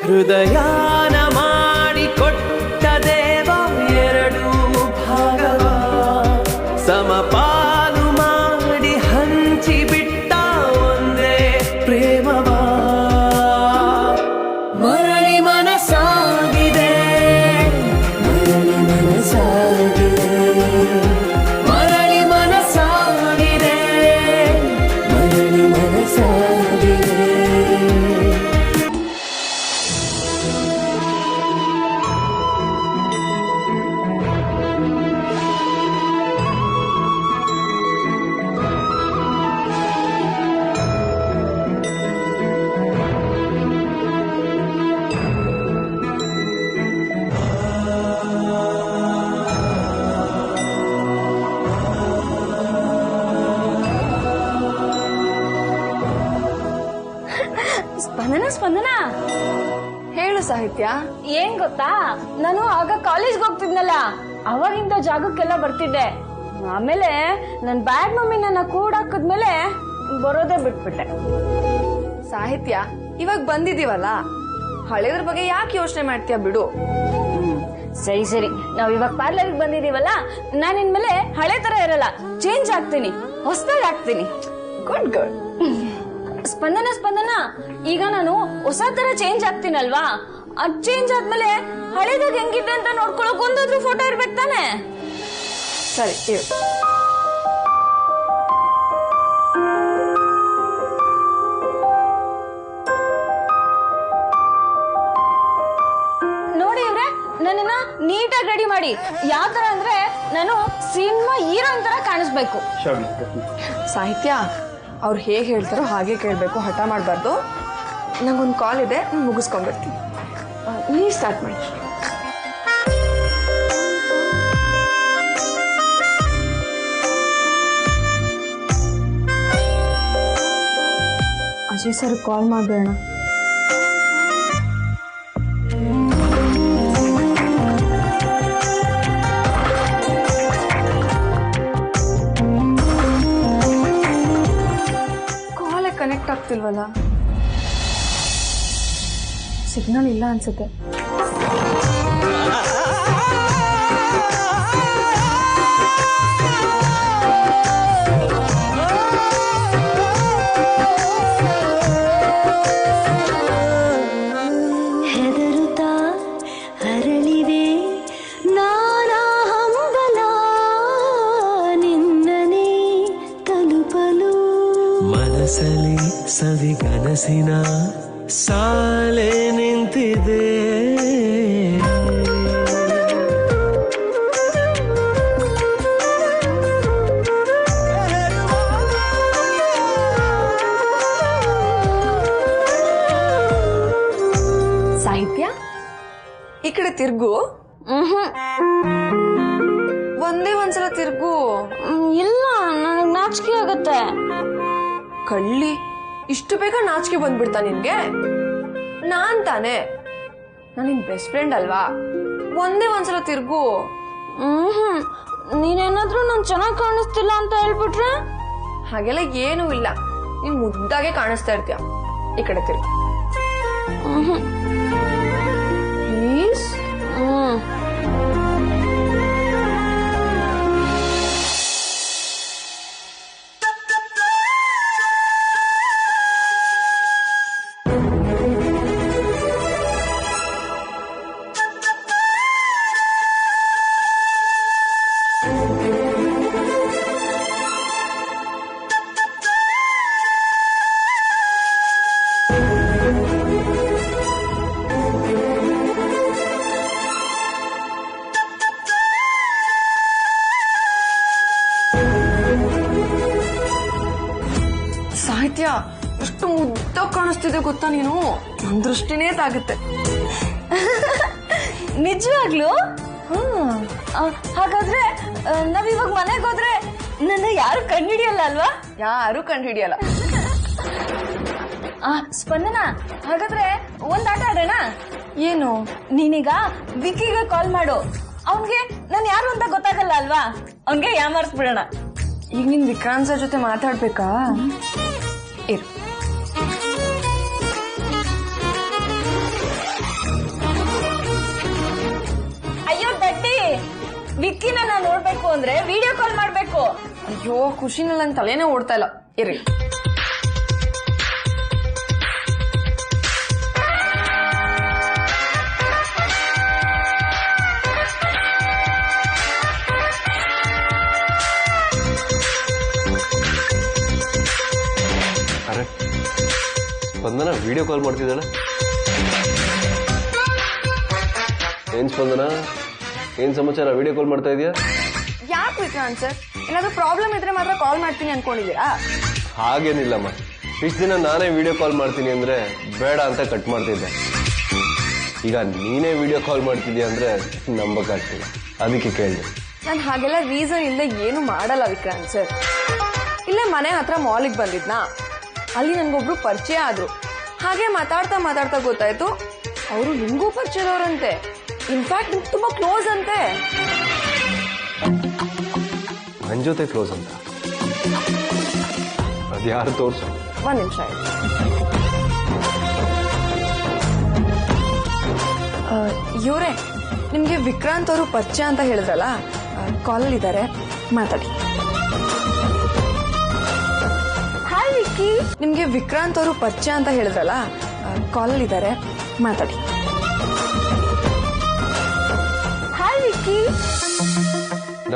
ಹೃದಯಾನ ಮಾಡಿಕೊಟ್ಟ ದೇವ ಎರಡು ಭಾಗವ ಸಮಪಾಲು ಮಾಡಿ ಹಂಚಿಬಿಟ್ಟ ಒಂದೇ ಪ್ರೇಮವ ಮರಳಿ ಮನಸಾಗಿದೆ ಮರಳಿ ಮನಸಾಗಿದೆ ಮರಳಿ ಮನಸಾಗಿದೆ ಮರಳಿ ಮನಸಾಗಿದೆ ಸ್ಪಂದನ ಸ್ಪಂದನ ಹೇಳು ಸಾಹಿತ್ಯ. ಏನ್ ಗೊತ್ತಾ, ನಾನು ಆಗ ಕಾಲೇಜ್ಗೆ ಹೋಗ್ತಿದ್ನಲ್ಲ, ಅವಾಗಿಂದ ಜಾಗಕ್ಕೆಲ್ಲ ಬರ್ತಿದ್ದೆ. ಆಮೇಲೆ ನನ್ ಬ್ಯಾಡ್ ಮಮ್ಮಿ ನನ್ನ ಕೂಡಾಕದ್ಮೇಲೆ ಬರೋದೇ ಬಿಟ್ಬಿಟ್ಟೆ. ಸಾಹಿತ್ಯ, ಇವಾಗ ಬಂದಿದೀವಲ್ಲ, ಹಳೆದ್ರ ಬಗ್ಗೆ ಯಾಕೆ ಯೋಚನೆ ಮಾಡ್ತೀಯ ಬಿಡು. ಸರಿ ಸರಿ, ನಾವ್ ಇವಾಗ ಪಾರ್ಲರ್ಗೆ ಬಂದಿದೀವಲ್ಲ, ನಾನು ಇನ್ಮೇಲೆ ಹಳೆ ತರ ಇರಲ್ಲ, ಚೇಂಜ್ ಆಗ್ತೀನಿ, ಹೊಸದಾಗಿ ಆಗ್ತೀನಿ. Good good. ಸ್ಪಂದನ ಸ್ಪಂದನ, ಈಗ ನಾನು ಹೊಸ ತರ ಚೇಂಜ್ ಆಗ್ತೀನಲ್ವಾ, ಅದ್ ಚೇಂಜ್ ಆದ್ಮೇಲೆ ಹಳೇದಾಗ ಹೆಂಗಿದ್ದೆ ಅಂತ ನೋಡ್ಕೊಳಕ್ ಒಂದಾದ್ರೂ ಫೋಟೋ ಇರ್ಬೇಕು ತಾನೆ. ಸರಿ ಇರು. ನೋಡಿ ಇವ್ರೆ, ನನ್ನನ್ನ ನೀಟಾಗಿ ರೆಡಿ ಮಾಡಿ. ಯಾವ ತರ ಅಂದ್ರೆ ನಾನು ಸಿನಿಮಾ ಹೀರೋಯಿನ್ ತರ ಕಾಣಿಸ್ಬೇಕು. ಸಾಹಿತ್ಯ, ಅವ್ರು ಹೇಗೆ ಹೇಳ್ತಾರೋ ಹಾಗೆ ಕೇಳಬೇಕು, ಹಠ ಮಾಡಬಾರ್ದು. ನಂಗೊಂದು ಕಾಲ್ ಇದೆ, ಮುಗಿಸ್ಕೊಂಡ್ಬರ್ತೀನಿ. ನೀ ಸ್ಟಾರ್ಟ್ ಮಾಡಿ. ಅಜಯ್ ಸರ್ ಕಾಲ್ ಮಾಡಬೇಡ. ಕನೆಕ್ಟ್ ಆಗ್ತಿಲ್ವಲ್ಲ, ಸಿಗ್ನಲ್ ಇಲ್ಲ ಅನ್ಸುತ್ತೆ. ಹೆದರುತ್ತಾ ಅರಳಿವೆ ನಾನಾ ಹಂಬಲ ನಿನ್ನನೇ ತಲುಪಲು. ಮನಸಲಿ ಸವಿಗನಸಿನ ಸಾಲೆ ನಿಂತಿದೆ. ಸಾಹಿತ್ಯ, ಈ ಕಡೆ ತಿರ್ಗು. ಒಂದೇ ಒಂದ್ಸಲ ತಿರ್ಗು. ಇಲ್ಲ, ನನಗ್ ನಾಚಿಕೆ ಆಗತ್ತೆ. ಕಳ್ಳಿ, ಇಷ್ಟು ಬೇಗ ನಾಚಿಕೆ ಬಂದ್ಬಿಡ್ತಾ ನಿನ್ಗೆ? ನಾನ್ ತಾನೆ, ನಾನು ನಿನ್ ಬೆಸ್ಟ್ ಫ್ರೆಂಡ್ ಅಲ್ವಾ? ಒಂದೇ ಒಂದ್ಸಲ ತಿರ್ಗು. ನೀನೇನಾದ್ರೂ ನಾನ್ ಚೆನ್ನಾಗ್ ಕಾಣಿಸ್ತಿಲ್ಲ ಅಂತ ಹೇಳ್ಬಿಟ್ರೆ? ಹಾಗೆಲ್ಲ ಏನೂ ಇಲ್ಲ, ನೀನ್ ಮುದ್ದಾಗೆ ಕಾಣಿಸ್ತಾ ಇರ್ತೀಯ. ಈ ಕಡೆ ತಿರ್ಗು ಪ್ಲೀಸ್. ಸಾಹಿತ್ಯ, ಎಷ್ಟು ಮುದ್ದಾಗಿ ಕಾಣಿಸ್ತಿದೆ ಗೊತ್ತಾ ನೀನು? ನನ್ ದೃಷ್ಟಿನೇ ತಾಗುತ್ತೆ. ನಿಜವಾಗ್ಲು? ಹಾಗಾದ್ರೆ ನಾವಿವಾಗ ಮನೆಗೆ ಹೋದ್ರೆ ನನ್ನ ಯಾರು ಕಂಡುಹಿಡಿಯಲ್ಲ ಅಲ್ವಾ? ಯಾರು ಕಂಡುಹಿಡಿಯಲ್ಲ. ಸ್ಪಂದನ, ಹಾಗಾದ್ರೆ ಒಂದ್ ಆಟ ಆಡೋಣ. ಏನು? ನೀನೀಗ ವಿಕಿಗೆ ಕಾಲ್ ಮಾಡು. ಅವನ್ಗೆ ನಾನು ಯಾರು ಅಂತ ಗೊತ್ತಾಗಲ್ಲ ಅಲ್ವಾ, ಅವನ್ಗೆ ಯಾಮಾರಿಸ್ಬಿಡೋಣ. ಈಗ ನಿನ್ ವಿಕ್ರಾಂತ್ ಸರ್ ಜೊತೆ ಮಾತಾಡ್ಬೇಕಾ? ಇರು. ಅಂದ್ರೆ ವಿಡಿಯೋ ಕಾಲ್ ಮಾಡ್ಬೇಕು. ಅಯ್ಯೋ ಖುಷಿನಲ್ಲಿ ನನ್ ತಲೆನೇ ಓಡ್ತಾ ಇಲ್ಲ ಇರಿ. ಅರೆ ಸ್ಪಂದನ ವಿಡಿಯೋ ಕಾಲ್ ಮಾಡ್ತಿದ್ದಾಳೆ. ಏನ್ ಸ್ಪಂದನ, ಏನ್ ಸಮಾಚಾರ? ವಿಡಿಯೋ ಕಾಲ್ ಮಾಡ್ತಾ ಇದೀಯಾ? ಯಾಕೆ ವಿಕ್ರಾಂತ್ ಸರ್, ಏನಾದ್ರು ಪ್ರಾಬ್ಲಮ್ ಇದ್ರೆ ಮಾತ್ರ ಕಾಲ್ ಮಾಡ್ತೀನಿ ಅನ್ಕೊಂಡಿದ್ದೀರಾ? ಹಾಗೇನಿಲ್ಲಮ್ಮ, ಇಷ್ಟು ದಿನ ನಾನೇ ವಿಡಿಯೋ ಕಾಲ್ ಮಾಡ್ತೀನಿ ಅಂದ್ರೆ ಬೇಡ ಅಂತ ಕಟ್ ಮಾಡ್ತಿದ್ದೆ. ಈಗ ನೀನೇ ವಿಡಿಯೋ ಕಾಲ್ ಮಾಡ್ತಿದ್ಯಾ ಅಂದ್ರೆ ನಂಬಕ್ಕಾಗ್ತಿಲ್ಲ, ಅದಕ್ಕೆ ಕೇಳಿದೆ. ನಾನು ಹಾಗೆಲ್ಲ ರೀಸನ್ ಇಲ್ಲದೆ ಏನು ಮಾಡಲ್ಲ ವಿಕ್ರಾಂತ್ ಸರ್. ಇಲ್ಲೇ ಮನೆ ಹತ್ರ ಮಾಲಿಗೆ ಬಂದಿದ್ನಾ, ಅಲ್ಲಿ ನನ್ಗೊಬ್ರು ಪರಿಚಯ ಆದ್ರು. ಹಾಗೆ ಮಾತಾಡ್ತಾ ಮಾತಾಡ್ತಾ ಗೊತ್ತಾಯ್ತು ಅವರು ನಿಮ್ಗೂ ಪರಿಚಯದವ್ರಂತೆ. ಇನ್ಫ್ಯಾಕ್ಟ್ ನಿಮ್ಗೆ ತುಂಬಾ ಕ್ಲೋಸ್ ಅಂತೆ. ನನ್ ಜೊತೆ ಕ್ಲೋಸ್ ಅಂತ? ಅದ್ಯಾರು ತೋರ್ಸು. ಒಂದ್ ನಿಮಿಷ ಇವರೇ, ನಿಮ್ಗೆ ವಿಕ್ರಾಂತ್ ಅವರು ಪರಿಚಯ ಅಂತ ಹೇಳಿದ್ರಲ್ಲ, ಕಾಲಲ್ಲಿ ಇದ್ದಾರೆ, ಮಾತಾಡಿ. ಹಾಯ್ ವಿಕ್ಕಿ. ನಿಮ್ಗೆ ವಿಕ್ರಾಂತ್ ಅವರು ಪರಿಚಯ ಅಂತ ಹೇಳಿದ್ರಲ್ಲ, ಕಾಲಲ್ಲಿ ಇದ್ದಾರೆ, ಮಾತಾಡಿ. ಹಾಯ್ ವಿಕ್ಕಿ.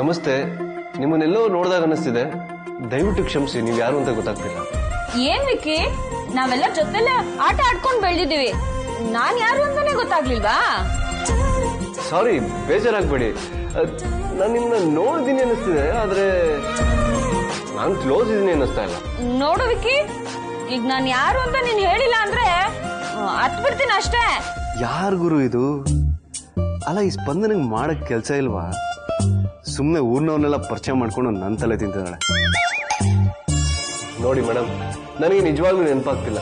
ನಮಸ್ತೆ, ನಿಮ್ಮನ್ನೆಲ್ಲೋ ನೋಡಿದಾಗ ಅನಿಸ್ತಿದೆ, ದಯವಿಟ್ಟು ಕ್ಷಮಿಸಿ, ನೀವು ಯಾರು ಅಂತ ಗೊತ್ತಾಗ್ತಿಲ್ಲ. ಏನ್ ವಿಕ್ಕಿ, ನಾವೆಲ್ಲ ಜೊತೆಲೆ ಆಟ ಆಡ್ಕೊಂಡ್ ಬೆಳ್ದಿದೀವಿ, ನಾನ್ ಯಾರು ಅಂತಾನೆ ಗೊತ್ತಾಗ್ಲಿಲ್ವಾ? ಸಾರಿ, ಬೇಜಾರಾಗ್ಬೇಡಿ. ನಾನು ನಿಮ್ಮನ್ನ ನೋಡಿದೀನಿ ಅನ್ನಿಸ್ತಿದೆ, ಆದ್ರೆ ನಾನು ಕ್ಲೋಸ್ ಇದೀನಿ ಅನ್ನಿಸ್ತಾ ಇಲ್ಲ. ನೋಡು ವಿಕ್ಕಿ, ಈಗ ನಾನ್ ಯಾರು ಅಂತ ನೀನ್ ಹೇಳಿಲ್ಲ ಅಂದ್ರೆ ಹತ್ ಬಿಡ್ತೀನಿ ಅಷ್ಟೇ. ಯಾರ್ ಗುರು ಇದು? ಅಲ್ಲ, ಈ ಸ್ಪಂದನಿಗೆ ಮಾಡಕ್ ಕೆಲ್ಸ ಇಲ್ವಾ? ಸುಮ್ನೆ ಊರ್ನವ್ರನ್ನೆಲ್ಲ ಪರಿಚಯ ಮಾಡ್ಕೊಂಡು ನನ್ನ ತಲೆ ತಿಂತಿದ್ದಾಳೆ. ನೋಡಿ ಮೇಡಮ್, ನನಗೆ ನಿಜವಾಗ್ಲೂ ನೆನಪಾಗ್ತಿಲ್ಲ.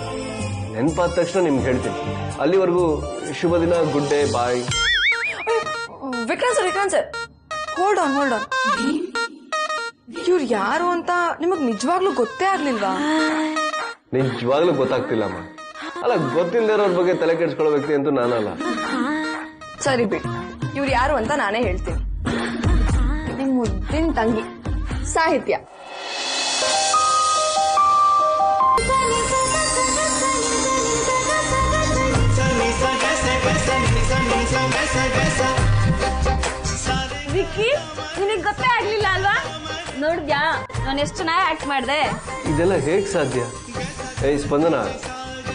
ನೆನಪಾದ ತಕ್ಷಣ ನಿಮ್ಗೆ ಹೇಳ್ತೀನಿ. ಅಲ್ಲಿವರೆಗೂ ಶುಭ ದಿನ, good day, bye. Vikrant sir, hold on. ಇವ್ರು ಯಾರು ಅಂತ ನಿಮಗ್ ನಿಜವಾಗ್ಲೂ ಗೊತ್ತೇ ಆಗ್ಲಿಲ್ವಾ? ನಿಜವಾಗ್ಲೂ ಗೊತ್ತಾಗ್ತಿಲ್ಲಮ್ಮ. ಅಲ್ಲ, ಗೊತ್ತಿಲ್ಲದಿರೋರ್ ಬಗ್ಗೆ ತಲೆ ಕೆಡಿಸ್ಕೊಳ್ಳೋ ವ್ಯಕ್ತಿ ಅಂತೂ ನಾನಲ್ಲ. ಸರಿ ಬಿಡಿ, ಇವ್ರು ಯಾರು ಅಂತ ನಾನೇ ಹೇಳ್ತೀನಿ. ನಿಮ್ ಮುದ್ದಿನ ತಂಗಿ ಸಾಹಿತ್ಯ. ವಿಕ್ಕಿ, ನಿನಗ್ ಗೊತ್ತೇ ಆಗ್ಲಿಲ್ಲ ಅಲ್ವಾ? ನೋಡಿದ್ಯಾ ನಾನು ಎಷ್ಟು ಚೆನ್ನಾಗಿ ಆಕ್ಟ್ ಮಾಡಿದೆ? ಇದೆಲ್ಲ ಹೇಗ್ ಸಾಧ್ಯ? ಏಯ್ ಸ್ಪಂದನ,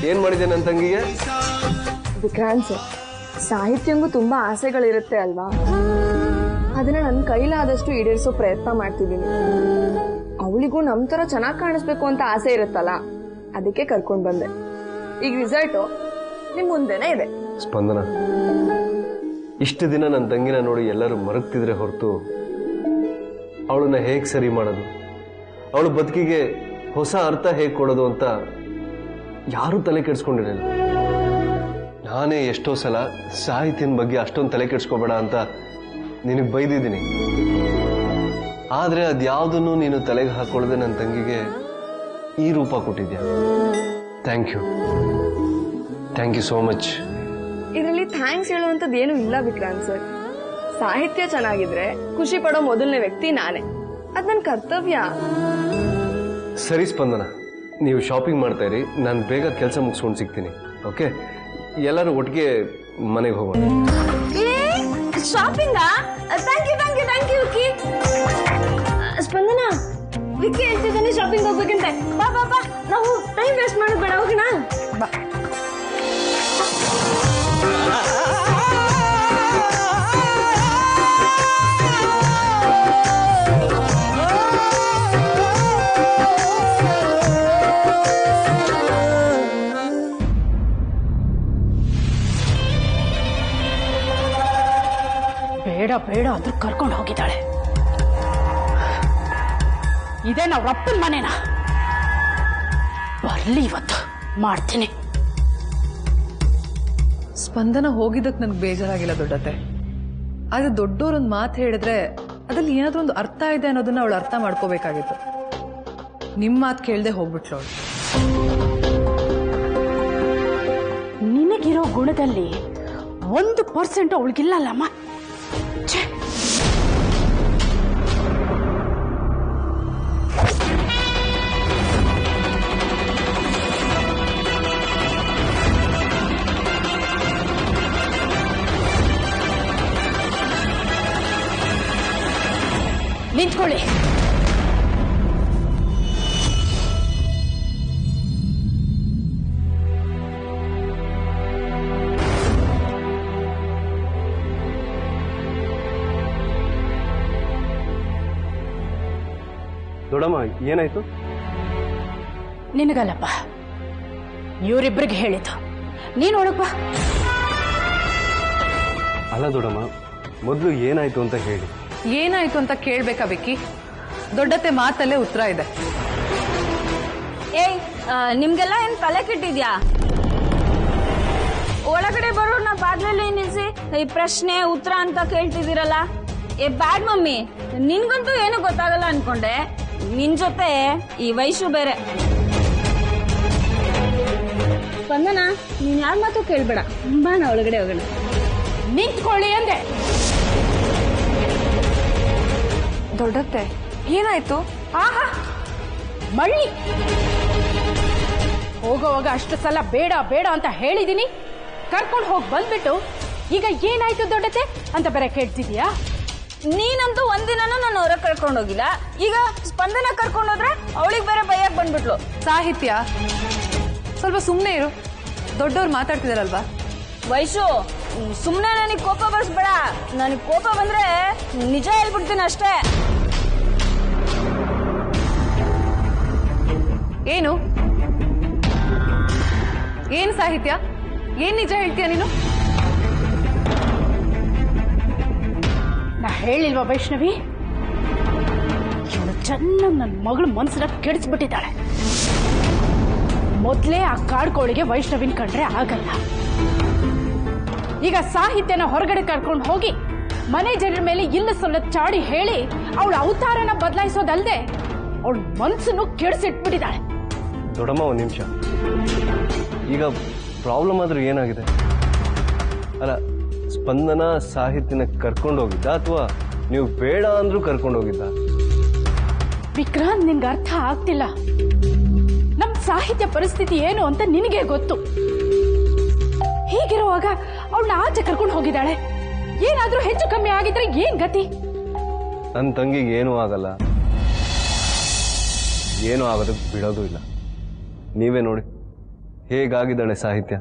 ಏನ್ ಮಾಡಿದೆ ನನ್ನ ತಂಗಿಗೆ? ವಿಕ್ರಾಂತ್ ಸರ್, ಸಾಹಿತ್ಯಂಗೂ ತುಂಬಾ ಆಸೆಗಳಿರುತ್ತೆ ಅಲ್ವಾ? ಅದನ್ನ ನನ್ನ ಕೈಲಾದಷ್ಟು ಈಡೇರಿಸೋ ಪ್ರಯತ್ನ ಮಾಡ್ತಿದ್ದೀನಿ. ಅವಳಿಗೂ ನಮ್ ತರ ಚೆನ್ನಾಗಿ ಕಾಣಿಸ್ಬೇಕು ಅಂತ ಆಸೆ ಇರುತ್ತಲ್ಲ, ಅದಕ್ಕೆ ಕರ್ಕೊಂಡ್ ಬಂದೆ. ಈಗ ರಿಸಲ್ಟ್ ನಿಮ್ ಮುಂದೆನೆ ಇದೆ. ಸ್ಪಂದನ, ಇಷ್ಟು ದಿನ ನನ್ನ ತಂಗಿನ ನೋಡಿ ಎಲ್ಲರೂ ಮರಗ್ತಿದ್ರೆ ಹೊರತು ಅವಳನ್ನ ಹೇಗ್ ಸರಿ ಮಾಡೋದು, ಅವಳ ಬದುಕಿಗೆ ಹೊಸ ಅರ್ಥ ಹೇಗ್ ಕೊಡೋದು ಅಂತ ಯಾರೂ ತಲೆ ಕೆಡ್ಸ್ಕೊಂಡಿರಲಿಲ್ಲ. ನಾನೇ ಎಷ್ಟೋ ಸಲ ಸಾಹಿತ್ಯನ ಬಗ್ಗೆ ಅಷ್ಟೊಂದು ತಲೆ ಕೆಡ್ಸ್ಕೋಬೇಡ ಅಂತ ನಿನಗೆ ಬೈದಿದ್ದೀನಿ. ಆದ್ರೆ ಅದ್ಯಾವುದನ್ನು ನೀನು ತಲೆಗೆ ಹಾಕೊಳ್ಳದೆ ನನ್ನ ತಂಗಿಗೆ ಈ ರೂಪ ಕೊಟ್ಟಿದ್ಯಾ. Thank you so much. ಇದರಲ್ಲಿ ಥ್ಯಾಂಕ್ಸ್ ಹೇಳುವಂತದ್ದು ಏನು ಇಲ್ಲ ವಿಕ್ರಾಂತ್ ಸರ್. ಸಾಹಿತ್ಯ ಚೆನ್ನಾಗಿದ್ರೆ ಖುಷಿ ಪಡೋ ಮೊದಲನೇ ವ್ಯಕ್ತಿ ನಾನೇ. ಅದ್ ನನ್ನ ಕರ್ತವ್ಯ. ಸರಿ ಸ್ಪಂದನ, ನೀವು ಶಾಪಿಂಗ್ ಮಾಡ್ತಾ ಇರಿ, ನಾನು ಬೇಗ ಕೆಲಸ ಮುಗಿಸ್ಕೊಂಡು ಸಿಗ್ತೀನಿ. ಓಕೆ, ಎಲ್ಲರೂ ಒಟ್ಟಿಗೆ ಮನೆಗೆ ಹೋಗೋಣ. ಶಾಪಿಂಗಾ? Thank you Vicky. ಸ್ಪಂದನ, ವಿಕ್ಕಿ ಹೇಳ್ತಿದ್ದಾನೆ ಶಾಪಿಂಗ್ ಹೋಗ್ಬೇಕಂತೆ. ಬಾ ಬಾ ಬಾ, ನಾವು ಟೈಮ್ ವೇಸ್ಟ್ ಮಾಡೋದು ಬೇಡ, ಹೋಗೋಣ ಬಾ. ಬೇಡ ಅಂದ್ರೆ ಕರ್ಕೊಂಡು ಹೋಗಿದ್ದಾಳೆ. ಇದೇ ನಾವು ರಪ್ಪನ ಮನೇನ? ಬರ್ಲಿ, ಇವತ್ತು ಮಾಡ್ತೀನಿ. ಸ್ಪಂದನ ಹೋಗಿದ್ದಕ್ಕೆ ನನಗೆ ಬೇಜಾರಾಗಿಲ್ಲ ದೊಡ್ಡತ್ತೆ. ಆದ್ರೆ ದೊಡ್ಡೋರೊಂದು ಮಾತು ಹೇಳಿದ್ರೆ ಅದ್ರಲ್ಲಿ ಏನಾದ್ರೂ ಒಂದು ಅರ್ಥ ಇದೆ ಅನ್ನೋದನ್ನ ಅವಳು ಅರ್ಥ ಮಾಡ್ಕೋಬೇಕಾಗಿತ್ತು. ನಿಮ್ಮ ಮಾತು ಕೇಳದೆ ಹೋಗ್ಬಿಟ್ಲು ಅವಳು. ನಿನಗಿರೋ ಗುಣದಲ್ಲಿ 1% ಅವಳಿಗಿಲ್ಲಲ್ಲಮ್ಮ. ನಿಂತ್ಕೊಳ್ಳಿ. ದೊಡ್ಡಮ್ಮ ಏನಾಯ್ತು? ನಿನಗಲ್ಲಪ್ಪ, ಇವರಿಬ್ಬರಿಗೆ ಹೇಳಿದ್ದು. ನೀನ್ ಒಳಗ್ ಬಾ. ಅಲ್ಲ ದೊಡ್ಡಮ್ಮ, ಮೊದಲು ಏನಾಯ್ತು ಅಂತ ಹೇಳಿ. ಏನಾಯ್ತು ಅಂತ ಕೇಳ್ಬೇಕಾ ವಿಕ್ಕಿ? ದೊಡ್ಡತ್ತೆ ಮಾತಲ್ಲೇ ಉತ್ತರ ಇದೆ. ಏಯ್, ನಿಮ್ಗೆಲ್ಲ ಏನ್ ತಲೆ ಕೆಟ್ಟಿದ್ಯಾ? ಒಳಗಡೆ ಬರೋರ್ನ ಬಾಗ್ಲಲ್ಲಿ ನಿಲ್ಸಿ ಈ ಪ್ರಶ್ನೆ ಉತ್ತರ ಅಂತ ಕೇಳ್ತಿದ್ದೀರಲ್ಲ. ಏ ಬ್ಯಾಡ್ ಮಮ್ಮಿ, ನಿನ್ಗಂತೂ ಏನು ಗೊತ್ತಾಗಲ್ಲ ಅನ್ಕೊಂಡೆ. ನಿನ್ ಜೊತೆ ಈ ವಯಸ್ಸು ಬೇರೆ. ಸ್ಪಂದನ, ನೀನ್ ಯಾರ ಮಾತು ಕೇಳ್ಬೇಡ, ಬಾಣ ಒಳಗಡೆ ಹೋಗೋಣ. ನಿಂತ್ಕೊಳ್ಳಿ ಅಂದೆ. ದೊಡ್ಡತ್ತೆ ಏನಾಯ್ತು? ಆಹಾ, ಮಳ್ಳಿ ಹೋಗೋವಾಗ ಅಷ್ಟು ಸಲ ಬೇಡ ಬೇಡ ಅಂತ ಹೇಳಿದೀನಿ. ಕರ್ಕೊಂಡು ಹೋಗಿ ಬಂದ್ಬಿಟ್ಟು ಈಗ ಏನಾಯ್ತು ದೊಡ್ಡತೆ ಅಂತ ಬೇರೆ ಕೇಳ್ತಿದೀಯಾ? ನೀನಂತೂ ಒಂದಿನನೂ ನಾನು ಹೊರಗೆ ಕರ್ಕೊಂಡೋಗಿಲ್ಲ. ಈಗ ಸ್ಪಂದನ ಕರ್ಕೊಂಡೋದ್ರೆ ಅವಳಿಗೆ ಬೇರೆ ಭಯಕ್ಕೆ ಬಂದ್ಬಿಟ್ಲು. ಸಾಹಿತ್ಯ, ಸ್ವಲ್ಪ ಸುಮ್ಮನೆ ಇರು. ದೊಡ್ಡವ್ರು ಮಾತಾಡ್ತಿದಾರಲ್ವಾ. ವಯಸ್ಸು, ಸುಮ್ಮನೆ ನನಗೆ ಕೋಪ ಬರ್ಸ್ಬೇಡ. ನನಗೆ ಕೋಪ ಬಂದ್ರೆ ನಿಜ ಹೇಳ್ಬಿಡ್ತೀನಿ ಅಷ್ಟೇ. ಏನು ಏನ್ ಸಾಹಿತ್ಯ, ಏನ್ ನಿಜ ಹೇಳ್ತೀಯ ನೀನು? ನಾ ಹೇಳಿಲ್ವಾ ವೈಷ್ಣವಿ, ಇವಳು ಚೆನ್ನಾಗಿ ನನ್ನ ಮಗಳು ಮನಸ್ಸನ್ನ ಕೆಡಿಸ್ಬಿಟ್ಟಿದ್ದಾಳೆ. ಮೊದ್ಲೇ ಆ ಕಾಡ್ಕೋಳಿಗೆ ವೈಷ್ಣವಿನ ಕಂಡ್ರೆ ಆಗಲ್ಲ. ಈಗ ಸಾಹಿತ್ಯನ ಹೊರಗಡೆ ಕರ್ಕೊಂಡು ಹೋಗಿ ಮನೆ ಜನರ ಮೇಲೆ ಇಲ್ಲ ಸೊಲ್ಲ ಚಾಡಿ ಹೇಳಿ ಅವಳ ಅವತಾರನ ಬದಲಾಯಿಸೋದಲ್ದೆ ಅವಳ ಮನಸ್ಸನ್ನು ಕೆಡಿಸಿಟ್ಬಿಟ್ಟಿದ್ದಾಳೆ. ದೊಡ್ಡಮ್ಮ ಒಂದು ನಿಮಿಷ, ಈಗ ಪ್ರಾಬ್ಲಮ್ ಆದ್ರೂ ಏನಾಗಿದೆ? ಅಲ್ಲ, ಸ್ಪಂದನ ಸಾಹಿತ್ಯನ ಕರ್ಕೊಂಡೋಗಿದ್ದ ಅಥವಾ ನೀವು ಬೇಡ ಅಂದ್ರೂ ಕರ್ಕೊಂಡೋಗಿದ್ದ? ವಿಕ್ರಾಂತ್, ನಿನ್ಗೆ ಅರ್ಥ ಆಗ್ತಿಲ್ಲ. ನಮ್ ಸಾಹಿತ್ಯ ಪರಿಸ್ಥಿತಿ ಏನು ಅಂತ ನಿನಗೆ ಗೊತ್ತು. ಹೀಗಿರುವಾಗ ಅವಳನ್ನ ಆಚೆ ಕರ್ಕೊಂಡು ಹೋಗಿದ್ದಾಳೆ. ಏನಾದ್ರೂ ಹೆಚ್ಚು ಕಮ್ಮಿ ಆಗಿದ್ರೆ ಏನ್ ಗತಿ? ನನ್ನ ತಂಗಿಗೆ ಏನೂ ಆಗಲ್ಲ, ಏನೂ ಆಗೋದಕ್ಕೆ ಬಿಡೋದು ಇಲ್ಲ. ನೀವೇ ನೋಡಿ ಹೇಗಾಗಿದ್ದಾಳೆ ಸಾಹಿತ್ಯ.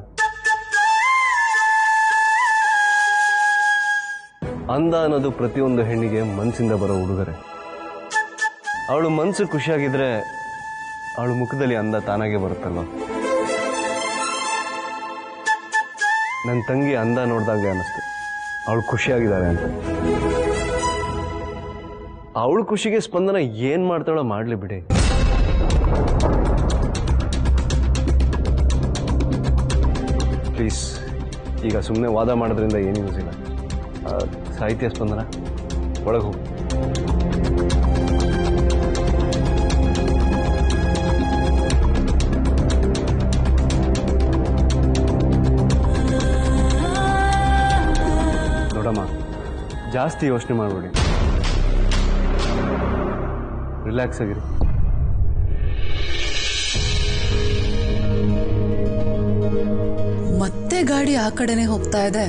ಅಂದ ಅನ್ನೋದು ಪ್ರತಿಯೊಂದು ಹೆಣ್ಣಿಗೆ ಮನಸ್ಸಿಂದ ಬರೋ ಉಡುಗೊರೆ. ಅವಳು ಮನಸ್ಸು ಖುಷಿಯಾಗಿದ್ರೆ ಅವಳು ಮುಖದಲ್ಲಿ ಅಂದ ತಾನಾಗೆ ಬರುತ್ತಲ್ವ. ನನ್ನ ತಂಗಿ ಅಂದ ನೋಡಿದಾಗ ಅನ್ನಿಸ್ತು ಅವಳು ಖುಷಿಯಾಗಿದ್ದಾಳೆ ಅಂತ. ಅವಳು ಖುಷಿಗೆ ಸ್ಪಂದನ ಏನ್ ಮಾಡ್ತಾಳೋ ಮಾಡ್ಲಿ ಬಿಡಿ. ಪ್ಲೀಸ್, ಈಗ ಸುಮ್ಮನೆ ವಾದ ಮಾಡೋದ್ರಿಂದ ಏನು ಯೂಸ್ ಇಲ್ಲ. ಸಾಹಿತ್ಯ, ಸ್ಪಂದನ ಒಳಗೆ ಹೋಗು. ದೊಡ್ಡಮ್ಮ, ಜಾಸ್ತಿ ಯೋಚನೆ ಮಾಡಬೇಡಿ, ರಿಲ್ಯಾಕ್ಸ್ ಆಗಿರಿ. ಮತ್ತೆ ಗಾಡಿ ಆ ಕಡೆನೆ ಹೋಗ್ತಾ ಇದೆ.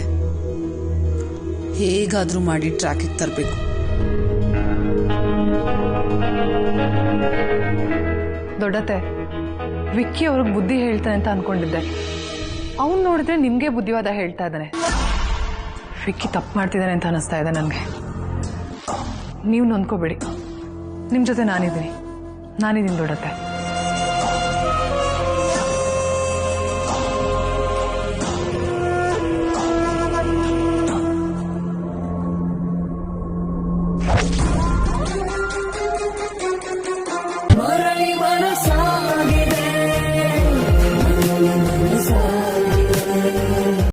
ಹೇಗಾದ್ರೂ ಮಾಡಿ ಟ್ರ್ಯಾಕಿಗೆ ತರಬೇಕು. ದೊಡ್ಡತ್ತೆ, ವಿಕ್ಕಿ ಅವ್ರಿಗೆ ಬುದ್ಧಿ ಹೇಳ್ತಾನೆ ಅಂತ ಅನ್ಕೊಂಡಿದ್ದೆ. ಅವ್ನು ನೋಡಿದ್ರೆ ನಿಮ್ಗೆ ಬುದ್ಧಿವಾದ ಹೇಳ್ತಾ ಇದ್ದಾನೆ. ವಿಕ್ಕಿ ತಪ್ಪು ಮಾಡ್ತಿದ್ದಾನೆ ಅಂತ ಅನಿಸ್ತಾ ಇದೆ ನನಗೆ. ನೀವು ನೊಂದ್ಕೋಬೇಡಿ, ನಿಮ್ಮ ಜೊತೆ ನಾನಿದ್ದೀನಿ ದೊಡ್ಡತ್ತೆ.